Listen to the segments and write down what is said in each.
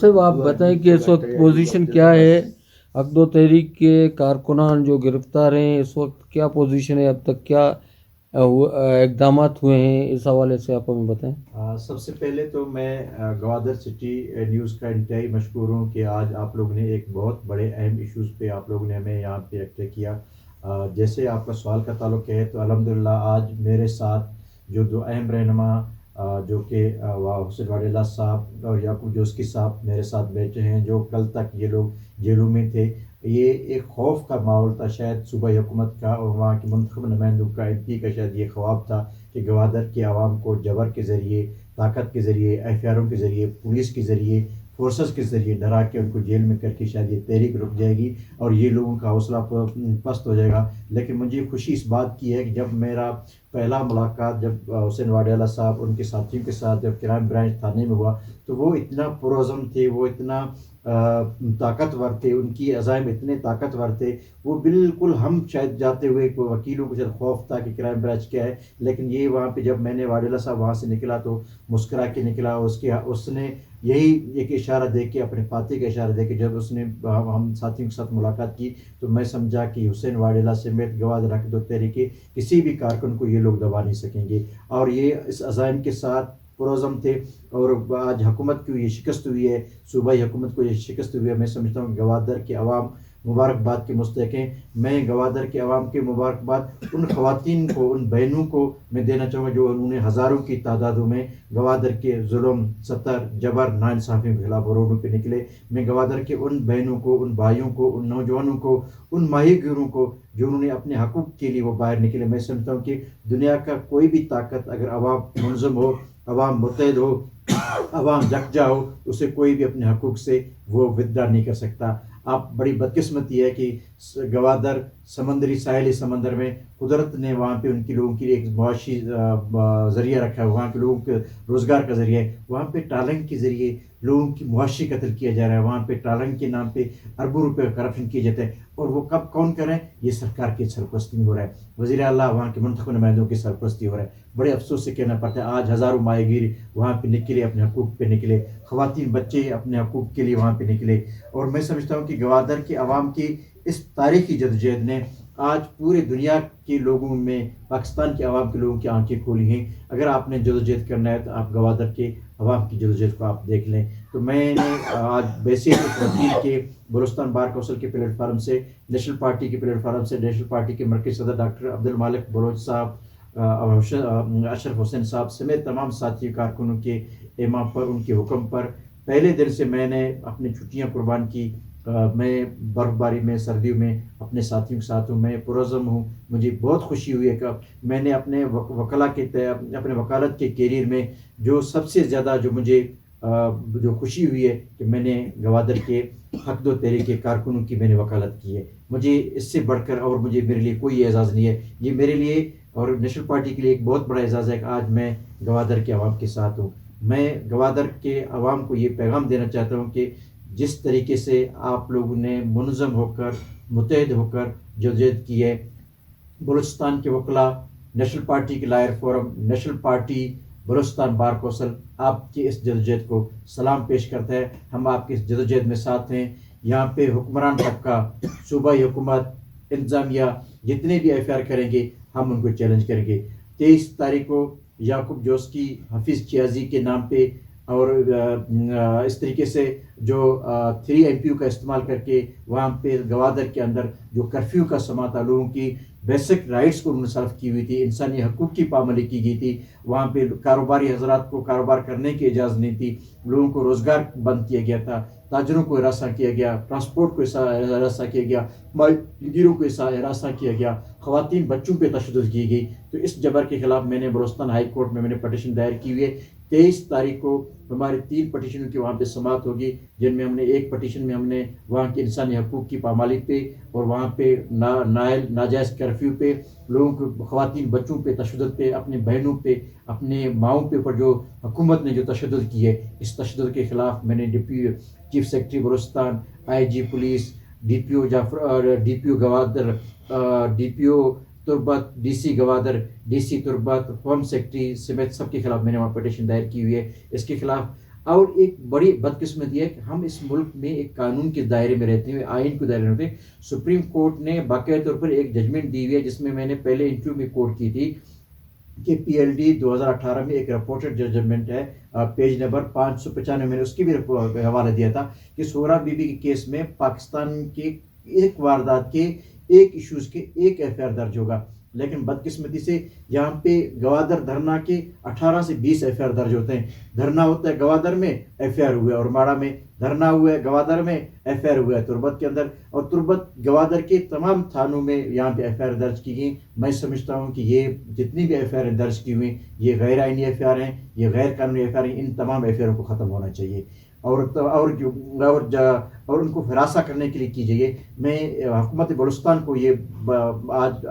صاحب آپ بتائیں کہ اس وقت پوزیشن کیا ہے؟ عقد و تحریک کے کارکنان جو گرفتار ہیں اس وقت کیا پوزیشن ہے؟ اب تک کیا اقدامات ہوئے ہیں؟ اس حوالے سے آپ ہمیں بتائیں. سب سے پہلے تو میں گوادر سٹی نیوز کا انتہائی مشکور ہوں کہ آج آپ لوگ نے ایک بہت بڑے اہم ایشوز پہ آپ لوگوں نے ہمیں یہاں پہ اکٹھے کیا. جیسے آپ کا سوال کا تعلق ہے تو الحمدللہ آج میرے ساتھ جو دو اہم رہنما جو کہ حسین واڈیلا صاحب اور یعقوب جوسکی صاحب میرے ساتھ بیٹھے ہیں، جو کل تک یہ لوگ جیلوں میں تھے. یہ ایک خوف کا ماحول تھا شاید صوبائی حکومت کا اور وہاں کے منتخب نمائندوں کا ایم پی کا، شاید یہ خواب تھا کہ گوادر کے عوام کو جبر کے ذریعے، طاقت کے ذریعے، ایف آئی آروں کے ذریعے، پولیس کے ذریعے، فورسز کے ذریعے ڈرا کے ان کو جیل میں کر کے شاید یہ تحریک رک جائے گی اور یہ لوگوں کا حوصلہ پست ہو جائے گا. لیکن مجھے خوشی اس بات کی ہے کہ جب میرا پہلا ملاقات جب حسین واڈیلا صاحب ان کے ساتھیوں کے ساتھ جب کرائم برانچ تھانے میں ہوا تو وہ اتنا پرعزم تھے، وہ اتنا طاقتور تھے، ان کی عزائم اتنے طاقتور تھے. وہ بالکل ہم شاید جاتے ہوئے وکیلوں کو شاید خوف تھا کہ کرائم برانچ کیا ہے، لیکن یہ وہاں پہ جب میں نے واڈیلا صاحب وہاں سے نکلا تو مسکرا کے نکلا. اس نے یہی ایک اشارہ دے کے، اپنے فاتح کا اشارہ دے کے جب اس نے ہم ساتھیوں کے ساتھ ملاقات کی تو میں سمجھا کہ حسین واڈیلا سمیت گوادر عقد و تحریک کے کسی بھی کارکن کو یہ لوگ دبا نہیں سکیں گے. اور یہ اس عزائم کے ساتھ پرعزم تھے. اور آج حکومت کو یہ شکست ہوئی ہے، صوبائی حکومت کو یہ شکست ہوئی ہے. میں سمجھتا ہوں کہ گوادر کے عوام مبارکباد کے مستحق ہیں. میں گوادر کے عوام کے مبارکباد ان خواتین کو، ان بہنوں کو میں دینا چاہوں گا جو انہوں نے ہزاروں کی تعدادوں میں گوادر کے ظلم، ستر، جبر، ناانصافیوں کے خلاف روڈوں پہ نکلے. میں گوادر کے ان بہنوں کو، ان بھائیوں کو، ان نوجوانوں کو، ان ماہی گیروں کو جو انہوں نے اپنے حقوق کے لیے وہ باہر نکلے. میں سمجھتا ہوں کہ دنیا کا کوئی بھی طاقت اگر عوام منظم ہو، عوام متحد ہو، عوام یکجا ہو، اسے کوئی بھی اپنے حقوق سے وہ ودرا نہیں کر سکتا. آپ بڑی بدقسمتی ہے کہ گوادر سمندری ساحلی سمندر میں قدرت نے وہاں پہ ان کے لوگوں کے لیے ایک معاشی ذریعہ رکھا ہے، وہاں کے لوگوں کے روزگار کا ذریعہ ہے. وہاں پہ ٹالنگ کے ذریعے لوگوں کی معاشی قتل کیا جا رہا ہے. وہاں پہ ٹالنگ کے نام پہ اربوں روپے کا کرپشن کیا جاتا ہے. اور وہ کون کر رہے ہیں؟ یہ سرکار کی سرپرستی میں ہو رہا ہے. وزیر اعلیٰ وہاں کے منتخب نمائندوں کی سرپرستی ہو رہا ہے. بڑے افسوس سے کہنا پڑتا ہے آج ہزاروں ماہی گیر وہاں پہ نکلے، اپنے حقوق پہ نکلے، خواتین بچے اپنے حقوق کے لیے وہاں پہ نکلے. اور میں سمجھتا ہوں کہ گوادر کے عوام کی اس تاریخی جدوجہد نے آج پورے دنیا کے لوگوں میں، پاکستان کے عوام کے لوگوں کی آنکھیں کھولی ہیں. اگر آپ نے جدوجہد کرنا ہے تو آپ گوادر کے عوام کی جدوجہد کو آپ دیکھ لیں. تو میں نے آج بحیثیت وکیل کے بلوچستان بار کونسل کے پلیٹ فارم سے، نیشنل پارٹی کے پلیٹ فارم سے، نیشنل پارٹی کے مرکزی صدر ڈاکٹر عبدالمالک بلوچ صاحب، اشرف حسین صاحب سمیت تمام ساتھی کارکنوں کے ایما پر، ان کے حکم پر پہلے دن سے میں نے اپنی چھٹیاں قربان کی. میں برف باری میں، سردیوں میں اپنے ساتھیوں کے ساتھ ہوں. میں پرعزم ہوں. مجھے بہت خوشی ہوئی ہے کہ میں نے اپنے اپنے وکالت کے کیریئر میں جو سب سے زیادہ جو مجھے جو خوشی ہوئی ہے کہ میں نے گوادر کے عقد و تحریک کے کارکنوں کی میں نے وکالت کی ہے. مجھے اس سے بڑھ کر اور مجھے میرے لیے کوئی اعزاز نہیں ہے. یہ میرے لیے اور نیشنل پارٹی کے لیے ایک بہت بڑا اعزاز ہے کہ آج میں گوادر کے عوام کے ساتھ ہوں. میں گوادر کے عوام کو یہ پیغام دینا چاہتا ہوں کہ جس طریقے سے آپ لوگوں نے منظم ہو کر، متحد ہو کر جدوجہد کی ہے، بلوچستان کے وکلاء، نیشنل پارٹی کے lawyer forum, national party, Balochistan bar council آپ کی اس جدوجہد کو سلام پیش کرتا ہے. ہم آپ کی اس جدوجہد میں ساتھ ہیں. یہاں پہ حکمران طبقہ، صوبائی حکومت، انتظامیہ جتنے بھی ایف آئی آر کریں گے ہم ان کو چیلنج کریں گے. 23 تاریخ کو یعقوب جوسکی، حفیظ چیازی کے نام پہ اور اس طریقے سے جو 3 MP کا استعمال کر کے وہاں پہ گوادر کے اندر جو کرفیو کا سما تھا، لوگوں کی بیسک رائٹس کو منسلخ کی ہوئی تھی، انسانی حقوق کی پامالی کی گئی تھی. وہاں پہ کاروباری حضرات کو کاروبار کرنے کی اجازت نہیں تھی، لوگوں کو روزگار بند کیا گیا تھا، تاجروں کو ہراساں کیا گیا، ٹرانسپورٹ کو ہراساں کیا گیا، ماہی گیروں کو ہراساں کیا گیا، خواتین بچوں پہ تشدد کی گئی. تو اس جبر کے خلاف میں نے بلوچستان ہائی کورٹ میں نے پٹیشن دائر کی ہوئی ہے. 23 تاریخ کو ہمارے 3 پٹیشنوں کی وہاں پہ سماعت ہوگی، جن میں ہم نے ایک پٹیشن میں ہم نے وہاں کے انسانی حقوق کی پامالی پہ اور وہاں پہ ناجائز کرفیو پہ، لوگوں کو، خواتین بچوں پہ تشدد پہ، اپنے بہنوں پہ، اپنے ماؤں پہ اوپر جو حکومت نے جو تشدد کی ہے، اس تشدد کے خلاف میں نے chief secretary Balochistan, IG police, DPO Gwadar, DPO تربت، DC گوادر، DC تربت، ہوم سیکرٹری سمیت سب کے خلاف میں نے وہاں پٹیشن دائر کی ہوئی ہے. اس کے خلاف اور ایک بڑی بدقسمتی ہے کہ ہم اس ملک میں ایک قانون کے دائرے میں رہتے ہیں, آئین کے دائرے میں رہتے ہیں. سپریم کورٹ نے باقاعدہ طور پر ایک ججمنٹ دی ہوئی ہے جس میں نے پہلے انٹرویو میں کوٹ کی تھی کہ پی ایل ڈی 2018 میں ایک رپورٹڈ ججمنٹ ہے, پیج نمبر 595 میں نے اس کی بھی حوالہ دیا تھا کہ سورا بی بی کے کیس میں پاکستان کے ایک واردات کے ایک ایشوز کے ایک ایف آئی آر درج ہوگا, لیکن بدقسمتی سے یہاں پہ گوادر دھرنا کے 18 سے 20 ایف آئی آر درج ہوتے ہیں. دھرنا ہوتا ہے گوادر میں, ایف آئی آر ہوا ہے, اور ماڑا میں دھرنا ہوا ہے گوادر میں, ایف آئی آر ہوا ہے تربت کے اندر, اور تربت گوادر کے تمام تھانوں میں یہاں پہ ایف آئی آر درج کی گئی. میں سمجھتا ہوں کہ یہ جتنی بھی ایف آئی آر درج کی ہوئی یہ غیر آئینی ایف آئی آر ہیں, یہ غیر قانونی ایف آئی آر ہیں. ان تمام ایف آئی آر کو ختم ہونا چاہیے اور ان کو ہراساں کرنے کے لیے کی جائے. میں حکومت بلوچستان کو یہ آج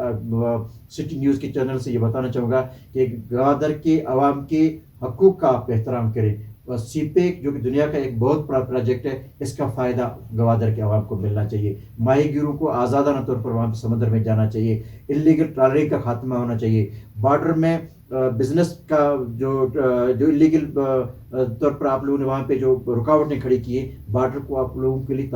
سٹی نیوز کے چینل سے یہ بتانا چاہوں گا کہ گوادر کے عوام کے حقوق کا آپ احترام کریں. سی پیک جو کہ دنیا کا ایک بہت بڑا پروجیکٹ ہے, اس کا فائدہ گوادر کے عوام کو ملنا چاہیے. ماہی گیروں کو آزادانہ طور پر وہاں پہ سمندر میں جانا چاہیے. انلیگل ٹرالرنگ کا خاتمہ ہونا چاہیے. بارڈر میں بزنس کا جو انلیگل طور پر آپ لوگوں نے وہاں پہ جو رکاوٹیں کھڑی کی ہیں, بارڈر کو آپ لوگوں کے لیے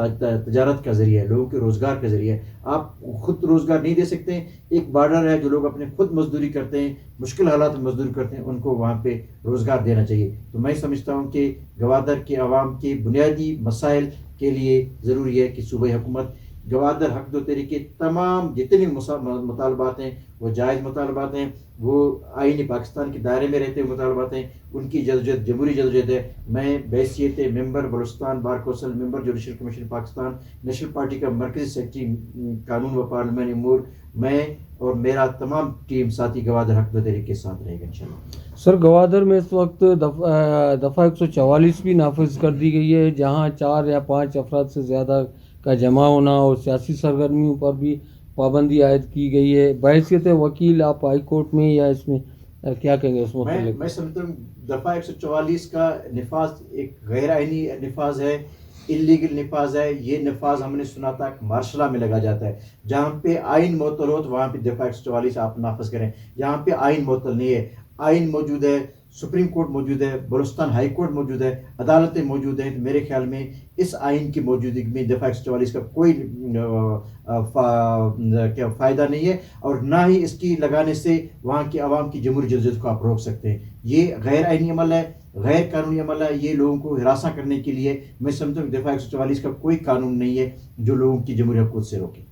تجارت کا ذریعہ ہے, لوگوں کے روزگار کا ذریعہ ہے. آپ خود روزگار نہیں دے سکتے, ایک بارڈر ہے جو لوگ اپنے خود مزدوری کرتے ہیں, مشکل حالات میں مزدوری کرتے ہیں, ان کو وہاں پہ روزگار دینا چاہیے. تو میں سمجھتا ہوں کہ گوادر کے عوام کے بنیادی مسائل کے لیے ضروری ہے کہ صوبائی حکومت گوادر حق دو تحریک کے تمام جتنے مطالبات ہیں وہ جائز مطالبات ہیں, وہ آئین پاکستان کے دائرے میں رہتے ہوئے مطالبات ہیں, ان کی جدوجہد جمہوری جدوجہد ہے. میں بحیثیت member Balochistan bar council, member judicial commission Pakistan, national party کا مرکزی سیکرٹری قانون و پارلیمانی امور, میں اور میرا تمام ٹیم ساتھی گوادر حق دو تحریک کے ساتھ رہے گا انشاءاللہ. سر گوادر میں اس وقت دفعہ 144 بھی نافذ کر دی گئی ہے, جہاں 4 یا 5 افراد سے زیادہ کا جمع ہونا اور سیاسی سرگرمیوں پر بھی پابندی عائد کی گئی ہے. بحیثیت وکیل آپ ہائی کورٹ میں یا اس میں کیا کہیں گے اس متعلق؟ میں سمجھتا ہوں دفعہ 144 کا نفاذ ایک غیر آئینی نفاذ ہے, انلیگل نفاذ ہے. یہ نفاذ ہم نے سنا تھا مارشلہ میں لگا جاتا ہے, جہاں پہ آئین معطل ہو تو وہاں پہ دفعہ 144 آپ نافذ کریں. یہاں پہ آئین معطل نہیں ہے, آئین موجود ہے, سپریم کورٹ موجود ہے, بلوچستان ہائی کورٹ موجود ہے, عدالتیں موجود ہیں. تو میرے خیال میں اس آئین کی موجودگی میں دفعہ 144 کا کوئی فائدہ نہیں ہے, اور نہ ہی اس کی لگانے سے وہاں کے عوام کی جمہوری جدوجہد کو آپ روک سکتے ہیں. یہ غیر آئینی عمل ہے, غیر قانونی عمل ہے, یہ لوگوں کو ہراساں کرنے کے لیے. میں سمجھتا ہوں کہ دفعہ 144 کا کوئی قانون نہیں ہے جو لوگوں کی جمہوری حقوق سے روکے.